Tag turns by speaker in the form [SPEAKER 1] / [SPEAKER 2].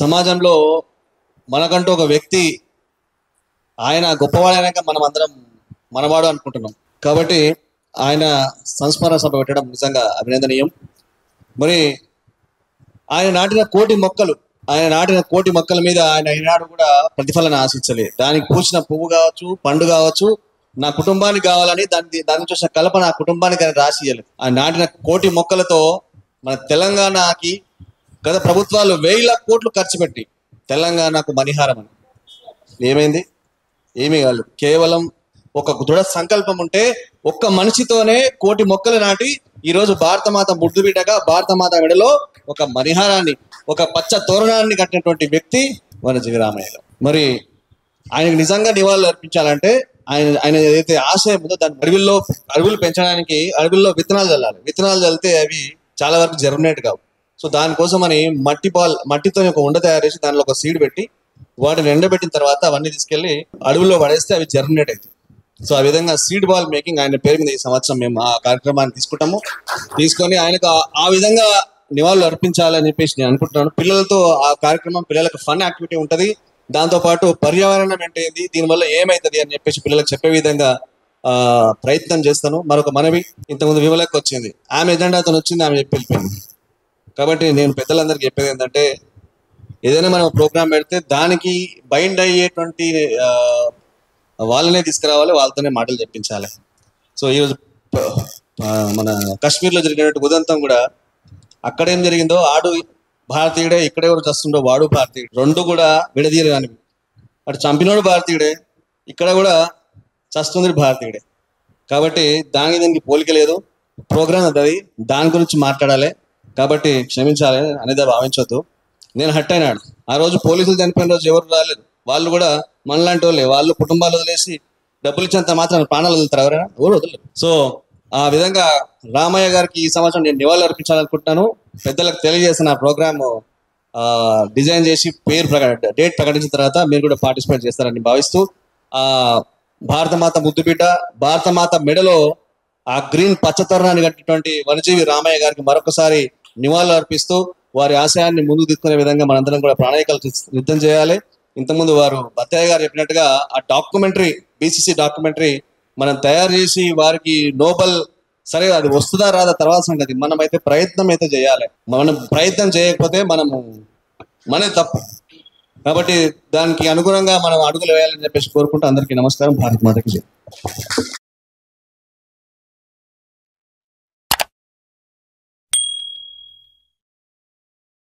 [SPEAKER 1] సమాజంలో మనకంటూ ఒక వ్యక్తి ఆయన గొప్పవాడైనాక మనం అందరం మనవాడు అనుకుంటున్నాం. కాబట్టి ఆయన సంస్మరణ సభ పెట్టడం నిజంగా అభినందనీయం. మరి ఆయన నాటిన కోటి మొక్కల మీద ఆయన ఈనాడు కూడా ప్రతిఫలన ఆశించలే. దానికి పూసిన పువ్వు కావచ్చు, పండు కావచ్చు, నా కుటుంబానికి కావాలని దాన్ని చూసిన కల్ప నా కుటుంబానికి ఆయన రాసియాలి. ఆయన నాటిన కోటి మొక్కలతో మన తెలంగాణకి గత ప్రభుత్వాలు 1000 కోట్లు ఖర్చు పెట్టి తెలంగాణకు మణిహారం అని ఏమైంది? ఏమీ కాదు. కేవలం ఒక దృఢ సంకల్పం ఉంటే ఒక్క మనిషితోనే కోటి మొక్కలు నాటి ఈరోజు భారతమాత ముద్దు బిడ్డగా భారతమాత మెడలో ఒక మణిహారాన్ని, ఒక పచ్చ తోరణాన్ని కట్టినటువంటి వ్యక్తి మన జగరామయ్య గారు. మరి ఆయనకు నిజంగా నివాళులు అర్పించాలంటే ఆయన ఏదైతే ఆశయం ఉందో దాని అడవులు పెంచడానికి అడవుల్లో విత్తనాలు చల్లాలి. విత్తనాలు చల్లితే అవి చాలా వరకు జర్మినేట్ కావు. సో దానికోసం అని మట్టితో ఒక ఉండ తయారు చేసి దానిలో ఒక సీడ్ పెట్టి వాటిని ఎండబెట్టిన తర్వాత అవన్నీ తీసుకెళ్లి అడవుల్లో పడేస్తే అవి జర్మినేట్ అవుతాయి. సో ఆ విధంగా సీడ్ బాల్ మేకింగ్ ఆయన పేరు మీద ఈ సంవత్సరం మేము ఆ కార్యక్రమాన్ని తీసుకొని ఆయనకు ఆ విధంగా నివాళులు అర్పించాలని చెప్పేసి నేను అనుకుంటున్నాను. పిల్లలతో ఆ కార్యక్రమం పిల్లలకు ఫన్ యాక్టివిటీ ఉంటుంది. దాంతోపాటు పర్యావరణం అంటే ఏంది, దీనివల్ల ఏమవుతుంది అని చెప్పేసి పిల్లలకు చెప్పే విధంగా ప్రయత్నం చేస్తాను. మరొక మనవి, ఇంతకుముందు విమలకి వచ్చింది, ఆమె ఎజెండాతో వచ్చింది, ఆమె చెప్పి వెళ్ళిపోయింది. కాబట్టి నేను పెద్దలందరికీ చెప్పేది ఏంటంటే ఏదైనా మనం ప్రోగ్రామ్ పెడితే దానికి బైండ్ అయ్యేటువంటి వాళ్ళనే తీసుకురావాలి, వాళ్ళతోనే మాటలు చెప్పించాలి. సో ఈరోజు మన కాశ్మీర్లో జరిగినటువంటి ఉదంతం కూడా అక్కడేం జరిగిందో ఆడు భారతీయుడే, ఇక్కడే ఎవరు చస్తుండో వాడు భారతీయుడు, రెండు కూడా విడదీయరు అని. అటు చంపినోడు భారతీయుడే, ఇక్కడ కూడా చస్తుంది భారతీయుడే. కాబట్టి దానికి పోలిక లేదు. ప్రోగ్రామ్ అది, దాని గురించి మాట్లాడాలి. కాబట్టి క్షమించాలి అనేది భావించవద్దు. నేను హట్ అయినాడు. ఆ రోజు పోలీసులు చనిపోయిన రోజు ఎవరు రాలేదు. వాళ్ళు కూడా మనలాంటి వాళ్ళే. వాళ్ళు కుటుంబాలు వదిలేసి డబ్బులు ఇచ్చేంత మాత్రం ప్రాణాలు వదులుతారు ఎవరైనా? ఎవరు వదలరు. సో ఆ విధంగా రామయ్య గారికి ఈ సంవత్సరం నేను నివాళులు అర్పించాలనుకుంటున్నాను. పెద్దలకు తెలియజేసిన ప్రోగ్రామ్ డిజైన్ చేసి డేట్ ప్రకటించిన తర్వాత మీరు కూడా పార్టిసిపేట్ చేస్తారని భావిస్తూ, భారతమాత ముద్దుబిడ్డ, భారతమాత మెడలో ఆ గ్రీన్ పచ్చతోరణాన్ని కట్టినటువంటి వనజీవి రామయ్య గారికి మరొకసారి నివాళులు అర్పిస్తూ వారి ఆశయాన్ని ముందుకు తీసుకునే విధంగా మనందరం కూడా ప్రణాళికలు సిద్ధం చేయాలి. ఇంతకుముందు వారు బత్తయ్య గారు చెప్పినట్టుగా ఆ డాక్యుమెంటరీ, బీసీసీ డాక్యుమెంటరీ మనం తయారు చేసి వారికి నోబెల్, సరే అది వస్తుందా రాదా తర్వాత సంగతి, మనమైతే ప్రయత్నం అయితే చేయాలి. మనం ప్రయత్నం చేయకపోతే మనది తప్పు. కాబట్టి దానికి అనుగుణంగా మనం అడుగులు వేయాలని చెప్పేసి కోరుకుంటూ అందరికీ నమస్కారం. భారత్ మాతకి జై.